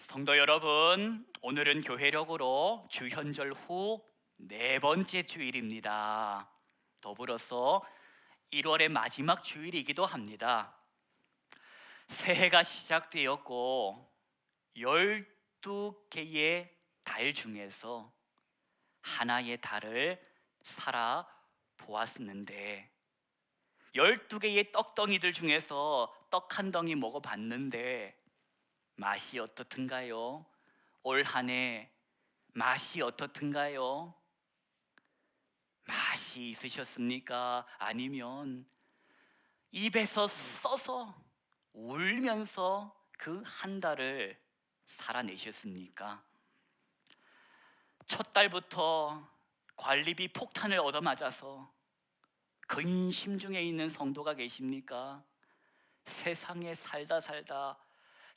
성도 여러분, 오늘은 교회력으로 주현절 후 네 번째 주일입니다. 더불어서 1월의 마지막 주일이기도 합니다. 새해가 시작되었고 12개의 달 중에서 하나의 달을 살아보았는데 12개의 떡덩이들 중에서 떡 한 덩이 먹어봤는데 맛이 어떻든가요? 올 한 해 맛이 어떻든가요? 맛이 있으셨습니까? 아니면 입에서 써서 울면서 그 한 달을 살아내셨습니까? 첫 달부터 관리비 폭탄을 얻어맞아서 근심 중에 있는 성도가 계십니까? 세상에 살다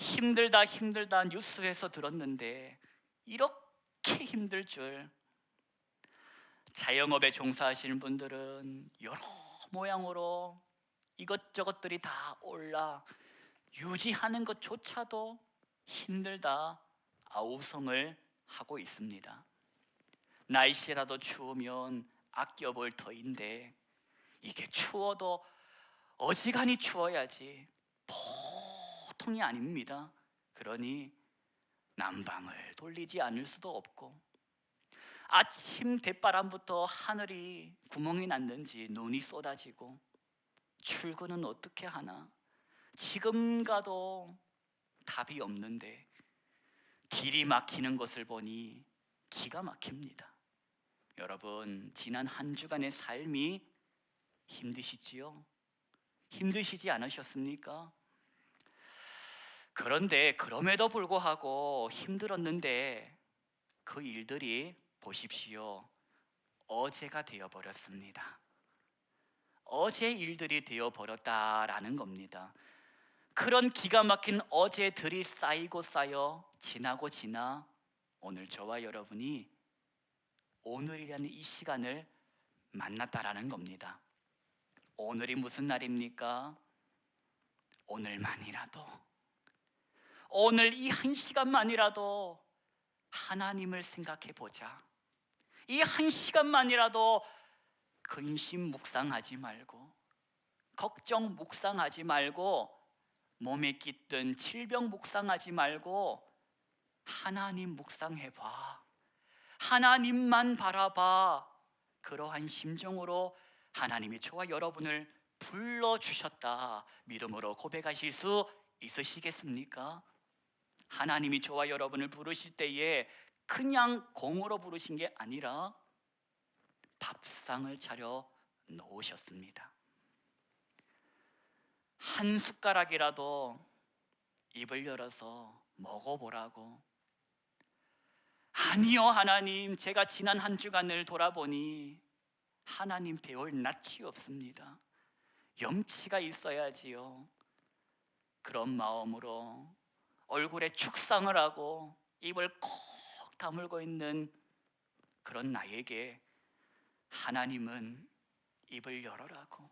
힘들다 뉴스에서 들었는데 이렇게 힘들 줄. 자영업에 종사하시는 분들은 여러 모양으로 이것저것들이 다 올라 유지하는 것조차도 힘들다 아우성을 하고 있습니다. 날씨라도 추우면 아껴볼 터인데 이게 추워도 어지간히 추워야지 보통이 아닙니다. 그러니 난방을 돌리지 않을 수도 없고 아침 대바람부터 하늘이 구멍이 났는지 눈이 쏟아지고 출근은 어떻게 하나 지금 가도 답이 없는데 길이 막히는 것을 보니 기가 막힙니다. 여러분, 지난 한 주간의 삶이 힘드시지요? 힘드시지 않으셨습니까? 그런데 그럼에도 불구하고 힘들었는데 그 일들이 보십시오. 어제가 되어버렸습니다. 어제 일들이 되어버렸다라는 겁니다. 그런 기가 막힌 어제들이 쌓이고 쌓여 지나고 지나 오늘 저와 여러분이 오늘이라는 이 시간을 만났다라는 겁니다. 오늘이 무슨 날입니까? 오늘만이라도, 오늘 이 한 시간만이라도 하나님을 생각해 보자. 이 한 시간만이라도 근심 묵상하지 말고, 걱정 묵상하지 말고, 몸에 깃든 질병 묵상하지 말고 하나님 묵상해 봐. 하나님만 바라봐. 그러한 심정으로 하나님이 저와 여러분을 불러주셨다 믿음으로 고백하실 수 있으시겠습니까? 하나님이 저와 여러분을 부르실 때에 그냥 공으로 부르신 게 아니라 밥상을 차려 놓으셨습니다. 한 숟가락이라도 입을 열어서 먹어보라고. 아니요, 하나님, 제가 지난 한 주간을 돌아보니 하나님 배울 낯이 없습니다. 염치가 있어야지요. 그런 마음으로 얼굴에 축상을 하고 입을 콕 다물고 있는 그런 나에게 하나님은 입을 열어라고,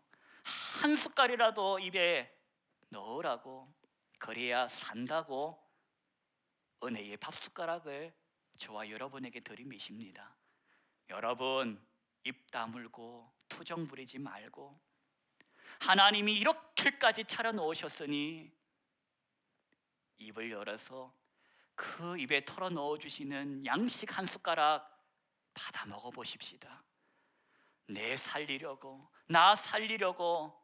한 숟갈이라도 입에 넣으라고, 그래야 산다고 은혜의 밥숟가락을 저와 여러분에게 들이미십니다. 여러분, 입 다물고 투정 부리지 말고 하나님이 이렇게까지 차려놓으셨으니 입을 열어서 그 입에 털어 넣어주시는 양식 한 숟가락 받아 먹어보십시다. 내 살리려고, 나 살리려고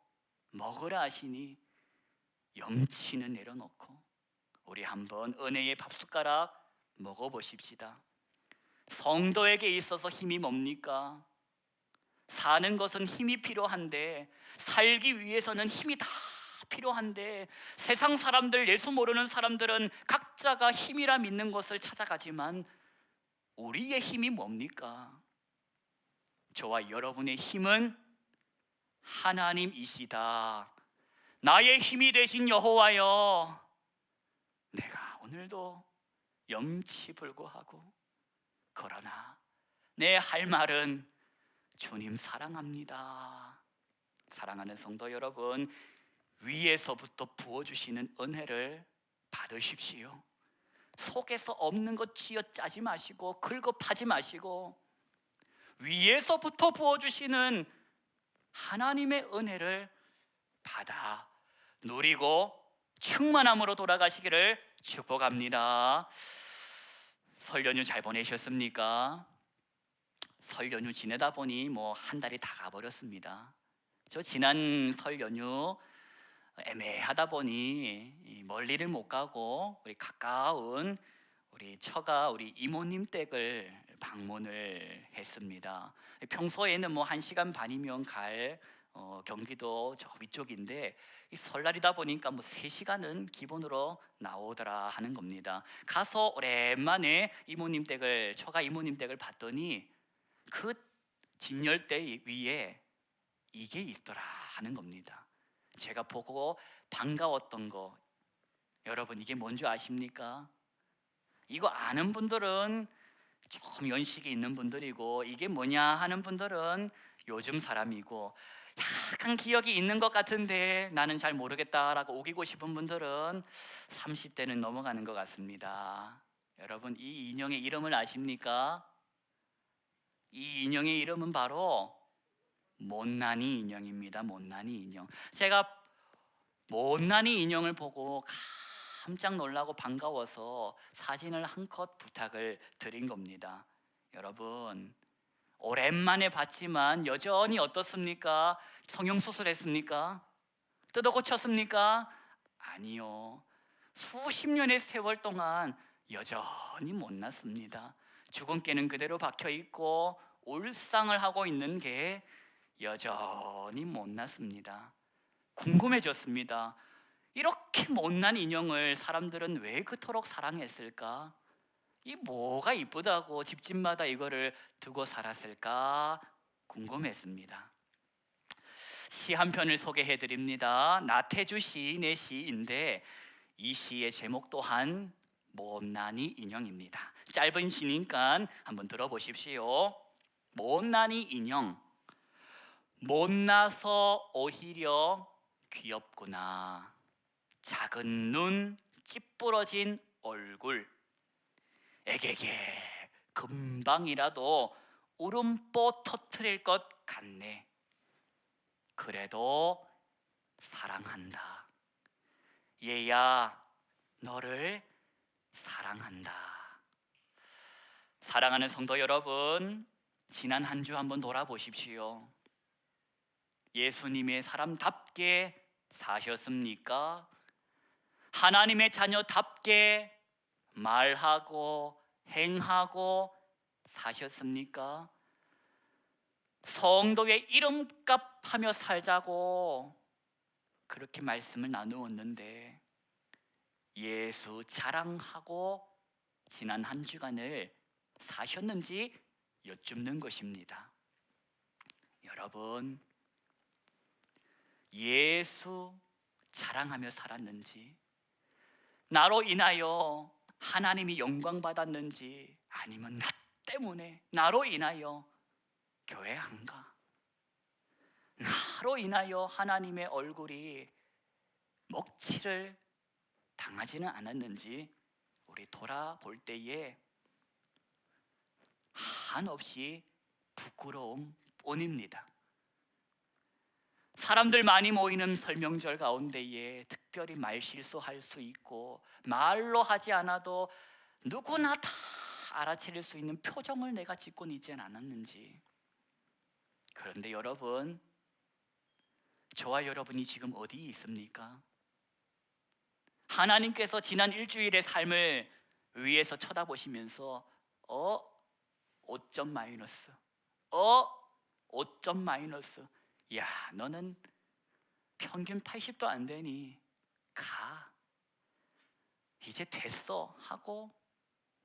먹으라 하시니 염치는 내려놓고 우리 한번 은혜의 밥숟가락 먹어보십시다. 성도에게 있어서 힘이 뭡니까? 사는 것은 힘이 필요한데, 살기 위해서는 힘이 다 필요한데, 세상 사람들, 예수 모르는 사람들은 각자가 힘이라 믿는 것을 찾아가지만 우리의 힘이 뭡니까? 저와 여러분의 힘은 하나님이시다. 나의 힘이 되신 여호와여, 내가 오늘도 염치불고하고 그러나 내 할 말은 주님 사랑합니다. 사랑하는 성도 여러분, 위에서부터 부어주시는 은혜를 받으십시오. 속에서 없는 것 쥐어짜지 마시고 긁어파지 마시고 위에서부터 부어주시는 하나님의 은혜를 받아 누리고 충만함으로 돌아가시기를 축복합니다. 설 연휴 잘 보내셨습니까? 설 연휴 지내다 보니 뭐 한 달이 다 가버렸습니다. 저 지난 설 연휴 애매하다 보니 멀리를 못 가고 우리 가까운 우리 처가 우리 이모님 댁을 방문을 했습니다. 평소에는 뭐 1시간 반이면 갈 경기도 저 위쪽인데 이 설날이다 보니까 뭐 3시간은 기본으로 나오더라 하는 겁니다. 가서 오랜만에 처가 이모님 댁을 봤더니 그 진열대 위에 이게 있더라 하는 겁니다. 제가 보고 반가웠던 거, 여러분 이게 뭔지 아십니까? 이거 아는 분들은 조금 연식이 있는 분들이고 이게 뭐냐 하는 분들은 요즘 사람이고 약간 기억이 있는 것 같은데 나는 잘 모르겠다라고 우기고 싶은 분들은 30대는 넘어가는 것 같습니다. 여러분 이 인형의 이름을 아십니까? 이 인형의 이름은 바로 못난이 인형입니다. 못난이 인형. 제가 못난이 인형을 보고 깜짝 놀라고 반가워서 사진을 한 컷 부탁을 드린 겁니다. 여러분 오랜만에 봤지만 여전히 어떻습니까? 성형수술했습니까? 뜯어 고쳤습니까? 아니요. 수십 년의 세월 동안 여전히 못났습니다. 주근깨는 그대로 박혀있고 울상을 하고 있는 게 여전히 못났습니다. 궁금해졌습니다. 이렇게 못난 인형을 사람들은 왜 그토록 사랑했을까? 이 뭐가 이쁘다고 집집마다 이거를 두고 살았을까 궁금했습니다. 시 한 편을 소개해 드립니다. 나태주 시인의 시인데 이 시의 제목 또한 못난이 인형입니다. 짧은 시니까 한번 들어보십시오. 못난이 인형. 못나서 오히려 귀엽구나. 작은 눈, 찌푸러진 얼굴. 에게게 금방이라도 울음보 터뜨릴 것 같네. 그래도 사랑한다. 얘야, 너를 사랑한다. 사랑하는 성도 여러분, 지난 한 주 한번 돌아보십시오. 예수님의 사람답게 사셨습니까? 하나님의 자녀답게 말하고 행하고 사셨습니까? 성도의 이름값 하며 살자고 그렇게 말씀을 나누었는데 예수 자랑하고 지난 한 주간을 사셨는지 여쭙는 것입니다. 여러분, 예수 자랑하며 살았는지, 나로 인하여 하나님이 영광 받았는지, 아니면 나 때문에 나로 인하여 교회 안 가, 나로 인하여 하나님의 얼굴이 먹칠을 당하지는 않았는지 우리 돌아볼 때에 한없이 부끄러움 뿐입니다. 사람들 많이 모이는 설명절 가운데에 특별히 말실수할 수 있고 말로 하지 않아도 누구나 다 알아차릴 수 있는 표정을 내가 짓고 있지 않았는지. 그런데 여러분, 저와 여러분이 지금 어디 있습니까? 하나님께서 지난 일주일의 삶을 위에서 쳐다보시면서 5점 마이너스, 5점 마이너스. 야, 너는 평균 80도 안 되니 가, 이제 됐어 하고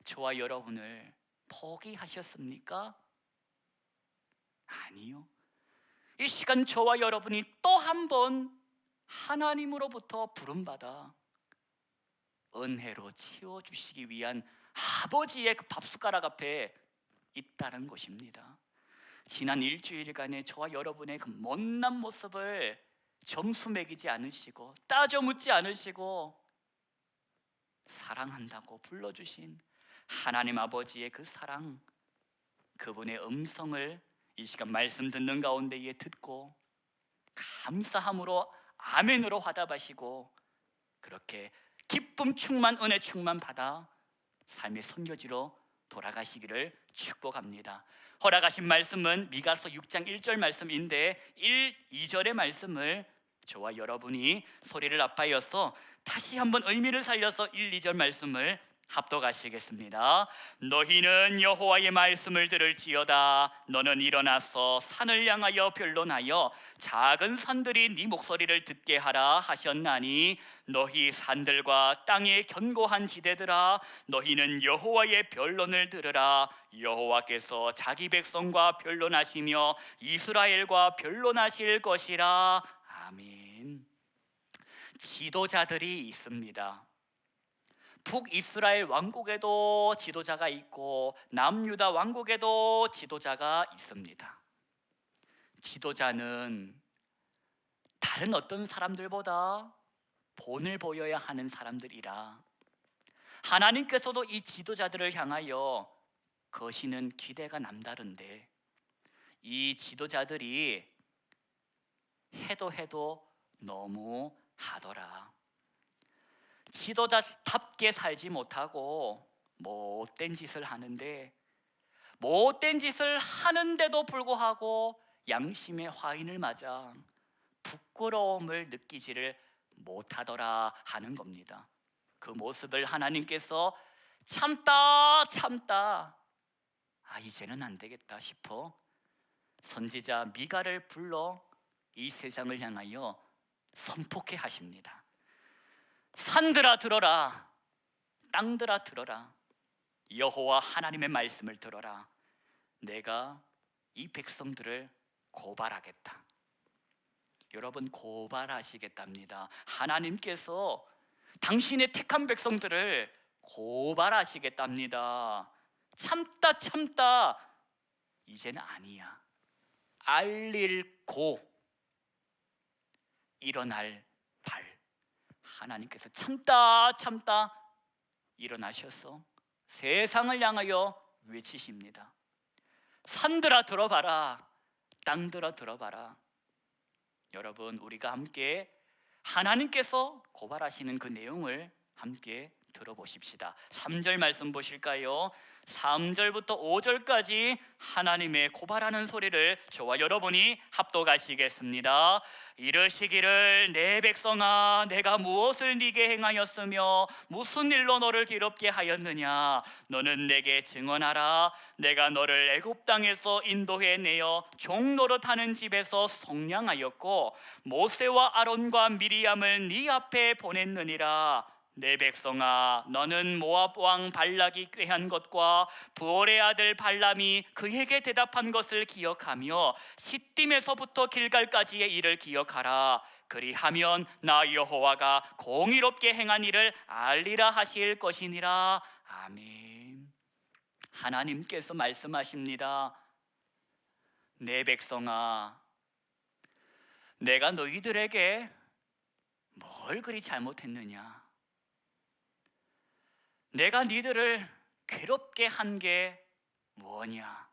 저와 여러분을 포기하셨습니까? 아니요. 이 시간 저와 여러분이 또 한 번 하나님으로부터 부름받아 은혜로 채워주시기 위한 아버지의 그 밥숟가락 앞에 있다는 것입니다. 지난 일주일간의 저와 여러분의 그 못난 모습을 점수 매기지 않으시고 따져 묻지 않으시고 사랑한다고 불러주신 하나님 아버지의 그 사랑, 그분의 음성을 이 시간 말씀 듣는 가운데에 듣고 감사함으로 아멘으로 화답하시고 그렇게 기쁨 충만, 은혜 충만 받아 삶의 선교지로 돌아가시기를 축복합니다. 허락하신 말씀은 미가서 6장 1절 말씀인데 1, 2절의 말씀을 저와 여러분이 소리를 합하여서 다시 한번 의미를 살려서 1, 2절 말씀을 합독하시겠습니다. 너희는 여호와의 말씀을 들을지어다. 너는 일어나서 산을 향하여 변론하여 작은 산들이 네 목소리를 듣게 하라 하셨나니 너희 산들과 땅의 견고한 지대들아, 너희는 여호와의 변론을 들으라. 여호와께서 자기 백성과 변론하시며 이스라엘과 변론하실 것이라. 아멘. 지도자들이 있습니다. 북이스라엘 왕국에도 지도자가 있고 남유다 왕국에도 지도자가 있습니다. 지도자는 다른 어떤 사람들보다 본을 보여야 하는 사람들이라 하나님께서도 이 지도자들을 향하여 거시는 기대가 남다른데 이 지도자들이 해도 너무 하더라. 지도자답게 살지 못하고 못된 짓을 하는데 못된 짓을 하는데도 불구하고 양심의 화인을 맞아 부끄러움을 느끼지를 못하더라 하는 겁니다. 그 모습을 하나님께서 참다 이제는 안 되겠다 싶어 선지자 미가를 불러 이 세상을 향하여 선포케 하십니다. 산들아 들어라, 땅들아 들어라, 여호와 하나님의 말씀을 들어라. 내가 이 백성들을 고발하겠다. 여러분, 고발하시겠답니다. 하나님께서 당신의 택한 백성들을 고발하시겠답니다. 참다 이제는 아니야. 알릴고 일어날 발. 하나님께서 참다 일어나셔서 세상을 향하여 외치십니다. 산들아 들어봐라, 땅들아 들어봐라. 여러분, 우리가 함께 하나님께서 고발하시는 그 내용을 함께 들어보십시다. 3절 말씀 보실까요? 3절부터 5절까지 하나님의 고발하는 소리를 저와 여러분이 합독하시겠습니다. 이르시기를 내 백성아, 내가 무엇을 네게 행하였으며 무슨 일로 너를 괴롭게 하였느냐? 너는 내게 증언하라. 내가 너를 애굽 땅에서 인도해 내어 종노릇하는 집에서 속량하였고 모세와 아론과 미리암을 네 앞에 보냈느니라. 내 백성아, 너는 모압 왕 발락이 꾀한 것과 부올의 아들 발람이 그에게 대답한 것을 기억하며 시딤에서부터 길갈까지의 일을 기억하라. 그리하면 나 여호와가 공의롭게 행한 일을 알리라 하실 것이니라. 아멘. 하나님께서 말씀하십니다. 내 백성아, 내가 너희들에게 뭘 그리 잘못했느냐? 내가 너희들을 괴롭게 한 게 뭐냐?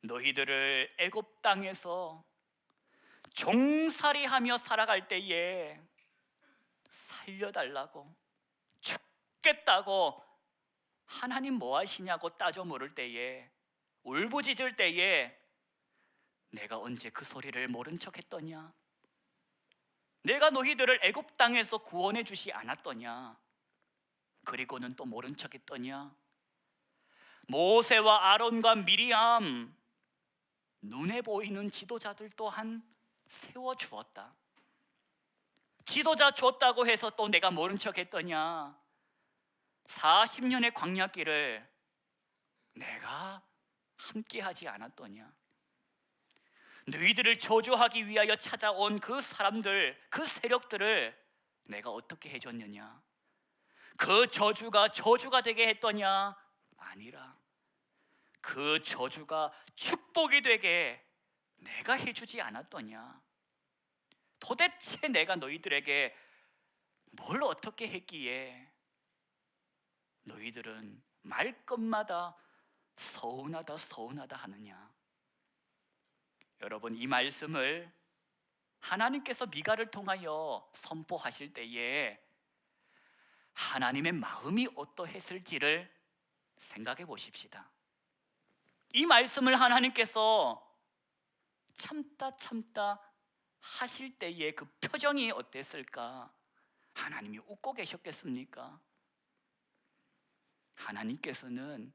너희들을 애굽 땅에서 종살이하며 살아갈 때에 살려달라고, 죽겠다고 하나님 뭐 하시냐고 따져 물을 때에, 울부짖을 때에 내가 언제 그 소리를 모른 척 했더냐? 내가 너희들을 애굽 땅에서 구원해 주시 않았더냐? 그리고는 또 모른 척 했더냐? 모세와 아론과 미리암, 눈에 보이는 지도자들 또한 세워주었다. 지도자 줬다고 해서 또 내가 모른 척 했더냐? 40년의 광야길을 내가 함께하지 않았더냐? 너희들을 저주하기 위하여 찾아온 그 사람들, 그 세력들을 내가 어떻게 해줬느냐? 그 저주가 되게 했더냐? 아니라 그 저주가 축복이 되게 내가 해주지 않았더냐? 도대체 내가 너희들에게 뭘 어떻게 했기에 너희들은 말끝마다 서운하다 서운하다 하느냐? 여러분, 이 말씀을 하나님께서 미가를 통하여 선포하실 때에 하나님의 마음이 어떠했을지를 생각해 보십시다. 이 말씀을 하나님께서 참다 하실 때의 그 표정이 어땠을까? 하나님이 웃고 계셨겠습니까? 하나님께서는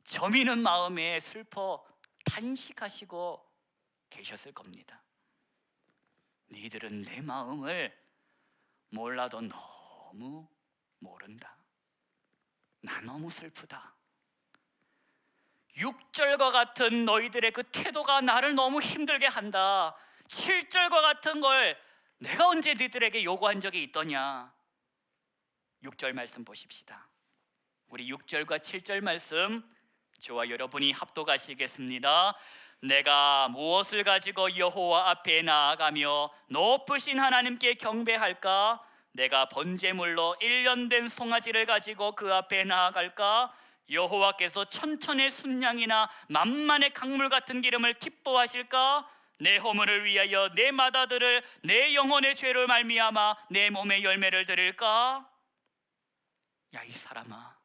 저미는 마음에 슬퍼 탄식하시고 계셨을 겁니다. 너희들은 내 마음을 몰라도 너무 모른다. 나 너무 슬프다. 6절과 같은 너희들의 그 태도가 나를 너무 힘들게 한다. 7절과 같은 걸 내가 언제 너희들에게 요구한 적이 있더냐? 6절 말씀 보십시다. 우리 6절과 7절 말씀 저와 여러분이 합독하시겠습니다. 내가 무엇을 가지고 여호와 앞에 나아가며 높으신 하나님께 경배할까? 내가 번제물로 1년 된 송아지를 가지고 그 앞에 나아갈까? 여호와께서 천천의 순양이나 만만의 강물 같은 기름을 기뻐하실까? 내 허물을 위하여 내 맏아들을 내 영혼의 죄를 말미암아 내 몸의 열매를 드릴까? 야, 이 사람아,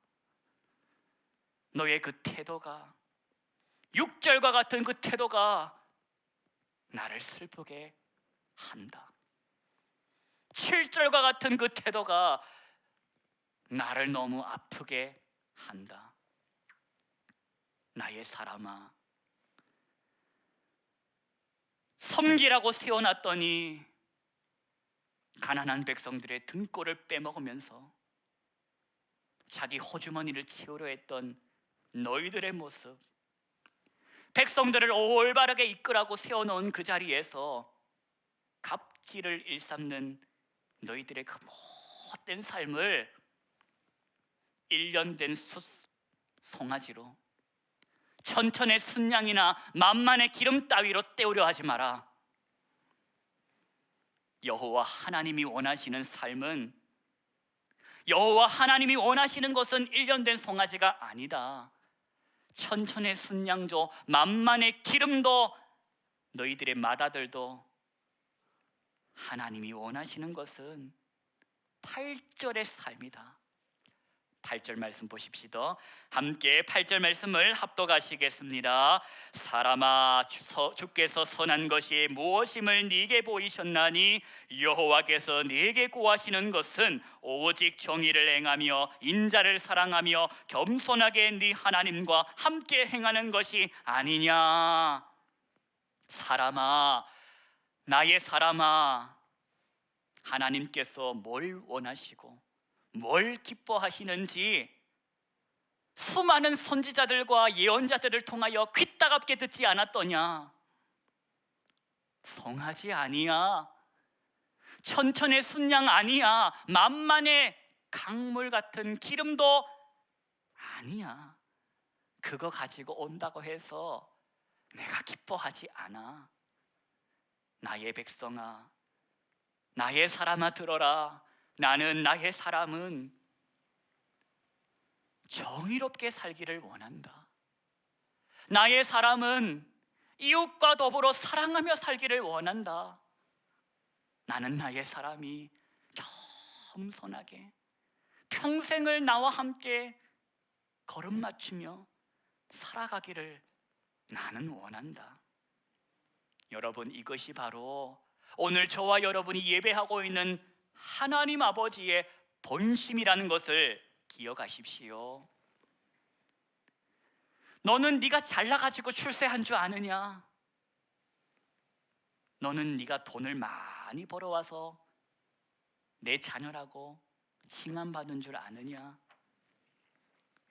너의 그 태도가, 6절과 같은 그 태도가 나를 슬프게 한다. 7절과 같은 그 태도가 나를 너무 아프게 한다. 나의 사람아, 섬기라고 세워놨더니 가난한 백성들의 등골을 빼먹으면서 자기 호주머니를 채우려 했던 너희들의 모습, 백성들을 올바르게 이끌라고 세워놓은 그 자리에서 갑질을 일삼는 너희들의 그 못된 삶을 1년 된 송아지로, 천천의 순양이나 만만의 기름 따위로 때우려 하지 마라. 여호와 하나님이 원하시는 삶은, 여호와 하나님이 원하시는 것은 1년 된 송아지가 아니다. 천천의 순양도 만만의 기름도 너희들의 맏아들도 하나님이 원하시는 것은 8절의 삶이다. 8절 말씀 보십시다. 함께 8절 말씀을 합독하시겠습니다. 사람아, 주께서 선한 것이 무엇임을 네게 보이셨나니 여호와께서 네게 구하시는 것은 오직 정의를 행하며 인자를 사랑하며 겸손하게 네 하나님과 함께 행하는 것이 아니냐. 사람아, 나의 사람아, 하나님께서 뭘 원하시고 뭘 기뻐하시는지 수많은 선지자들과 예언자들을 통하여 귀따갑게 듣지 않았더냐? 송아지 아니야, 천천의 순양 아니야, 만만의 강물 같은 기름도 아니야. 그거 가지고 온다고 해서 내가 기뻐하지 않아. 나의 백성아, 나의 사람아 들어라. 나는, 나의 사람은 정의롭게 살기를 원한다. 나의 사람은 이웃과 더불어 사랑하며 살기를 원한다. 나는 나의 사람이 겸손하게 평생을 나와 함께 걸음 맞추며 살아가기를 나는 원한다. 여러분, 이것이 바로 오늘 저와 여러분이 예배하고 있는 하나님 아버지의 본심이라는 것을 기억하십시오. 너는 네가 잘나가지고 출세한 줄 아느냐? 너는 네가 돈을 많이 벌어와서 내 자녀라고 칭함받은 줄 아느냐?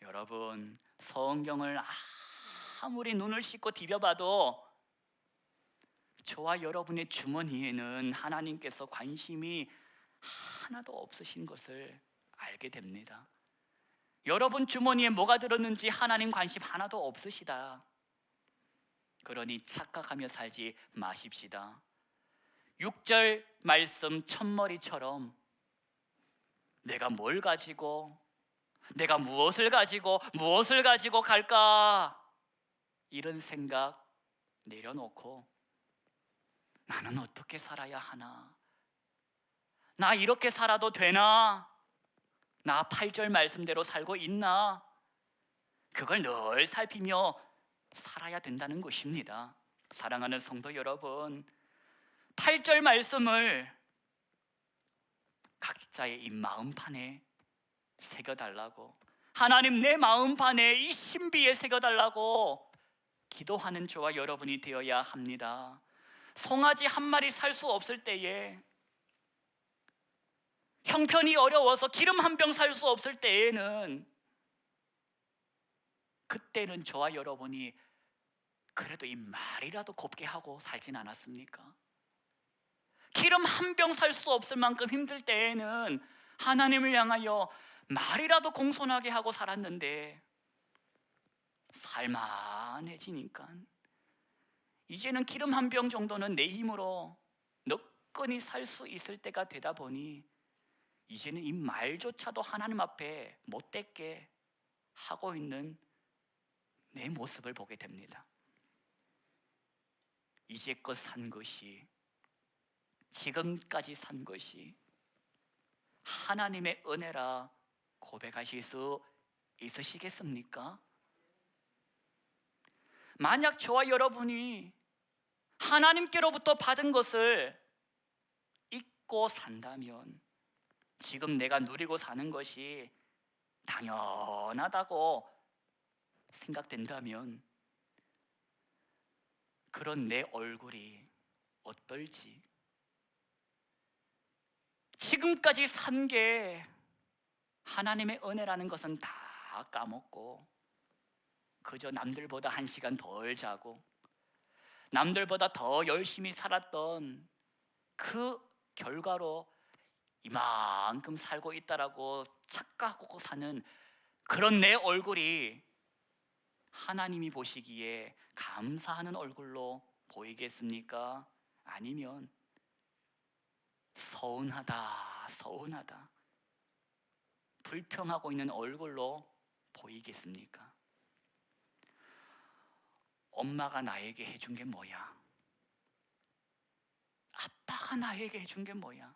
여러분, 성경을 아무리 눈을 씻고 디벼봐도 저와 여러분의 주머니에는 하나님께서 관심이 하나도 없으신 것을 알게 됩니다. 여러분 주머니에 뭐가 들었는지 하나님 관심 하나도 없으시다. 그러니 착각하며 살지 마십시다. 6절 말씀 첫머리처럼 내가 뭘 가지고 내가 무엇을 가지고 갈까? 이런 생각 내려놓고 나는 어떻게 살아야 하나? 나 이렇게 살아도 되나? 나 8절 말씀대로 살고 있나? 그걸 늘 살피며 살아야 된다는 것입니다. 사랑하는 성도 여러분, 8절 말씀을 각자의 이 마음판에 새겨달라고, 하나님 내 마음판에 이 신비에 새겨달라고 기도하는 저와 여러분이 되어야 합니다. 송아지 한 마리 살 수 없을 때에, 형편이 어려워서 기름 한 병 살 수 없을 때에는, 그때는 저와 여러분이 그래도 이 말이라도 곱게 하고 살진 않았습니까? 기름 한 병 살 수 없을 만큼 힘들 때에는 하나님을 향하여 말이라도 공손하게 하고 살았는데, 살만해지니까 이제는 기름 한 병 정도는 내 힘으로 너끈히 살 수 있을 때가 되다 보니 이제는 이 말조차도 하나님 앞에 못되게 하고 있는 내 모습을 보게 됩니다. 이제껏 산 것이, 지금까지 산 것이 하나님의 은혜라 고백하실 수 있으시겠습니까? 만약 저와 여러분이 하나님께로부터 받은 것을 잊고 산다면, 지금 내가 누리고 사는 것이 당연하다고 생각된다면, 그런 내 얼굴이 어떨지, 지금까지 산 게 하나님의 은혜라는 것은 다 까먹고 그저 남들보다 1시간 덜 자고 남들보다 더 열심히 살았던 그 결과로 이만큼 살고 있다라고 착각하고 사는 그런 내 얼굴이 하나님이 보시기에 감사하는 얼굴로 보이겠습니까? 아니면 서운하다, 불평하고 있는 얼굴로 보이겠습니까? 엄마가 나에게 해준 게 뭐야? 아빠가 나에게 해준 게 뭐야?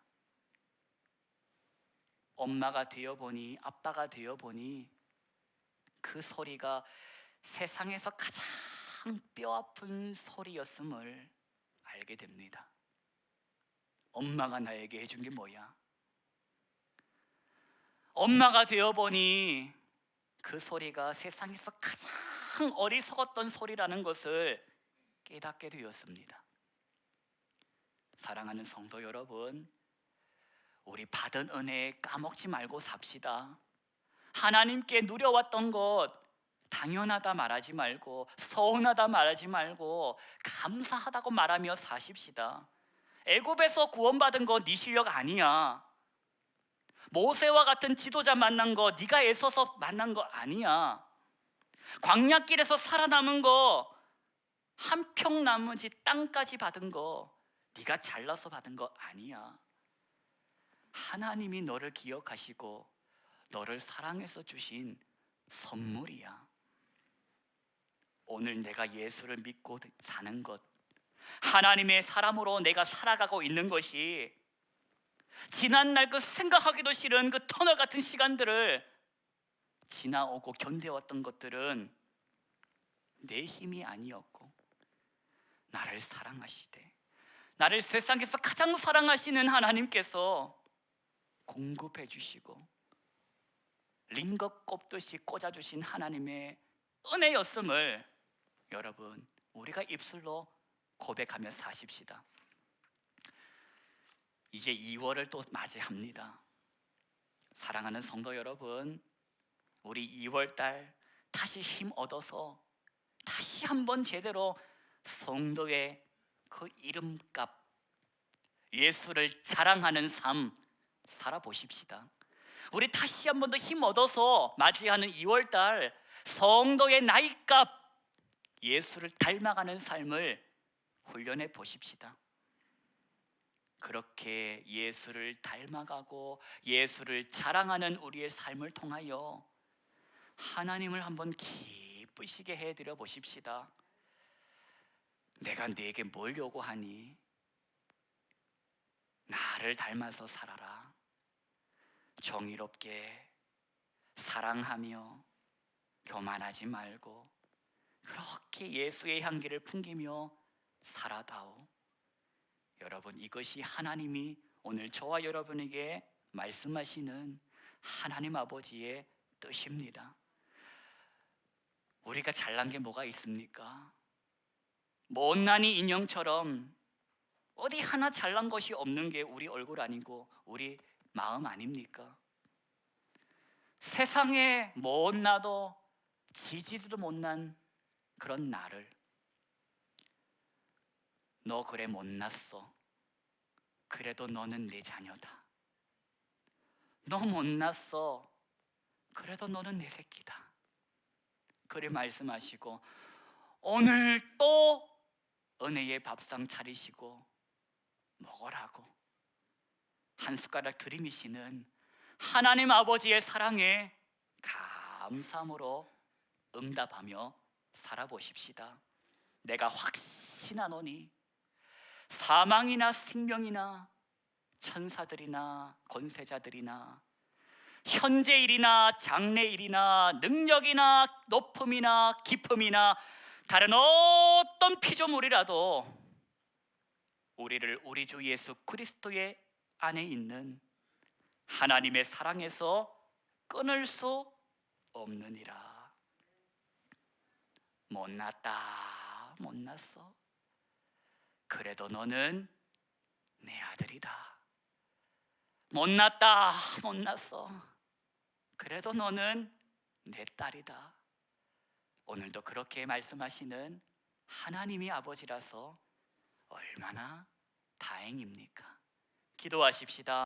엄마가 되어보니, 아빠가 되어보니 그 소리가 세상에서 가장 뼈아픈 소리였음을 알게 됩니다. 엄마가 나에게 해준 게 뭐야? 엄마가 되어보니 그 소리가 세상에서 가장 어리석었던 소리라는 것을 깨닫게 되었습니다. 사랑하는 성도 여러분, 우리 받은 은혜 까먹지 말고 삽시다. 하나님께 누려왔던 것 당연하다 말하지 말고, 서운하다 말하지 말고 감사하다고 말하며 사십시다. 애굽에서 구원받은 거 네 실력 아니야. 모세와 같은 지도자 만난 거 네가 애써서 만난 거 아니야. 광야길에서 살아남은 거, 한평나무지 땅까지 받은 거 네가 잘나서 받은 거 아니야. 하나님이 너를 기억하시고 너를 사랑해서 주신 선물이야. 오늘 내가 예수를 믿고 사는 것, 하나님의 사람으로 내가 살아가고 있는 것이, 지난날 그 생각하기도 싫은 그 터널 같은 시간들을 지나오고 견뎌왔던 것들은 내 힘이 아니었고, 나를 사랑하시되, 나를 세상에서 가장 사랑하시는 하나님께서 공급해 주시고 링거 꼽듯이 꽂아주신 하나님의 은혜였음을 여러분, 우리가 입술로 고백하며 사십시다. 이제 2월을 또 맞이합니다. 사랑하는 성도 여러분, 우리 2월달 다시 힘 얻어서 다시 한번 제대로 성도의 그 이름값, 예수를 자랑하는 삶 살아보십시다. 우리 다시 한 번 더 힘 얻어서 맞이하는 2월달 성도의 나이값, 예수를 닮아가는 삶을 훈련해 보십시다. 그렇게 예수를 닮아가고 예수를 자랑하는 우리의 삶을 통하여 하나님을 한번 기쁘시게 해드려 보십시다. 내가 네게 뭘 요구하니? 나를 닮아서 살아라. 정의롭게 사랑하며 교만하지 말고 그렇게 예수의 향기를 풍기며 살아다오. 여러분, 이것이 하나님이 오늘 저와 여러분에게 말씀하시는 하나님 아버지의 뜻입니다. 우리가 잘난 게 뭐가 있습니까? 못난이 인형처럼 어디 하나 잘난 것이 없는 게 우리 얼굴 아니고 우리 마음 아닙니까? 세상에 못나도 지지도 못난 그런 나를, 너 그래 못났어. 그래도 너는 내 자녀다. 너 못났어. 그래도 너는 내 새끼다. 그래 말씀하시고 오늘 또 은혜의 밥상 차리시고 먹으라고 한 숟가락 들이미시는 하나님 아버지의 사랑에 감사함으로 응답하며 살아보십시다. 내가 확신하노니 사망이나 생명이나 천사들이나 권세자들이나 현재일이나 장래일이나 능력이나 높음이나 깊음이나 다른 어떤 피조물이라도 우리를 우리 주 예수 그리스도의 안에 있는 하나님의 사랑에서 끊을 수 없느니라. 못났다, 못났어. 그래도 너는 내 아들이다. 못났다, 못났어. 그래도 너는 내 딸이다. 오늘도 그렇게 말씀하시는 하나님이 아버지라서 얼마나 다행입니까? 기도하십시다.